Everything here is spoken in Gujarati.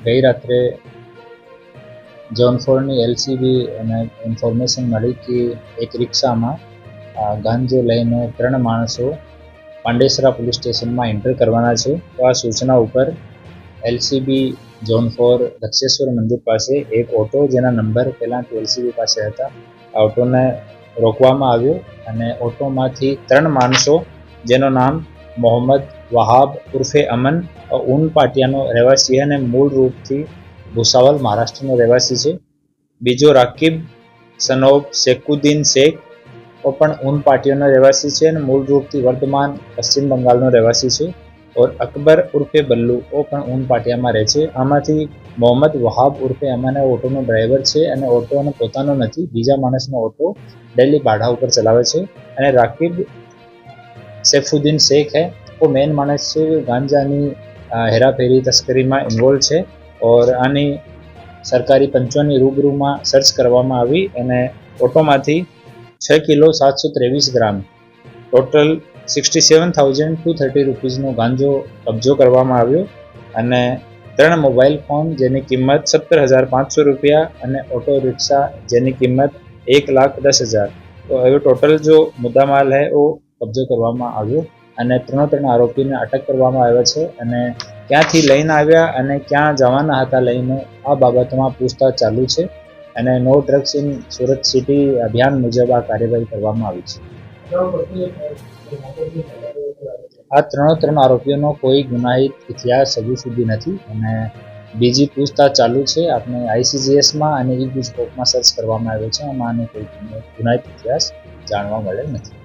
ગઈ રાત્રે ઝોન 4ની એલસીબી અને ઇન્ફોર્મેશન મળી કે એક રિક્ષામાં ગાંજો લઈને 3 માણસો પાંડેસરા પોલીસ સ્ટેશનમાં એન્ટર કરવાના છે. તો આ સૂચના ઉપર એલસીબી ઝોન 4 દક્ષેશ્વર મંદિર પાસે એક ઓટો જેના નંબર પહેલાંથી એલસીબી પાસે હતા, આ ઓટોને રોકવામાં આવ્યો અને ઓટોમાંથી 3 માણસો જેનું નામ મોહમ્મદ વહાબ ઉર્ફે અમન ઊન પાટિયાનો રહેવાસી અને મૂળ રૂપથી ભુસાવલ મહારાષ્ટ્રનો રહેવાસી છે. બીજો રાકીબ સનોબ શેખુદ્દીન શેખ પણ ઊન પાટિયાનો રહેવાસી છે અને મૂળ રૂપથી વર્તમાન પશ્ચિમ બંગાળનો રહેવાસી છે. ઓર અકબર ઉર્ફે બલ્લુ પણ ઊન પાટિયામાં રહે છે. આમાંથી મોહમ્મદ વહાબ ઉર્ફે અમન ઓટોનો ડ્રાઈવર છે અને ઓટોનો પોતાનો નથી, બીજા માણસનો ઓટો ડેલી ભાડા ઉપર ચલાવે છે. અને રાકીબ સૈફુદ્દીન શેખ वो મેન માણસ છે, ગાંજાની હેરાફેરી તસ્કરીમાં ઇન્વોલ્વ છે. ઓર આની સરકારી પંચોની રૂબરૂમાં સર્ચ કરવામાં આવી અને ઓટોમાંથી 6 કિલો 723 ગ્રામ ટોટલ 67,230 રૂપીઝનો ગાંજો કબજો કરવામાં આવ્યો અને 3 મોબાઈલ ફોન જેની કિંમત 17,500 રૂપિયા અને ઓટો રિક્ષા જેની કિંમત 1,10,000. તો હવે ટોટલ જો મુદ્દામાલ હૈ वो કબજો કરવામાં આવ્યો અને 3 આરોપીને અટક કરવામાં આવ્યા છે અને ક્યાંથી લઈને આવ્યા અને ક્યાં જવાના હતા લઈને આ બાબતમાં પૂછતાછ ચાલુ છે અને no drugs in Surat city અભિયાન મુજબ આ કાર્યવાહી કરવામાં આવી છે. આ 3 આરોપીઓનો કોઈ ગુનાહિત ઇતિહાસ હજુ સુધી નથી અને બીજી પૂછતાછ ચાલુ છે. આપણે ICGSમાં અને ઈ ગુજકોપમાં સર્ચ કરવામાં આવ્યો છે, આમાં કોઈ ગુનાહિત ઇતિહાસ જાણવા મળેલ નથી.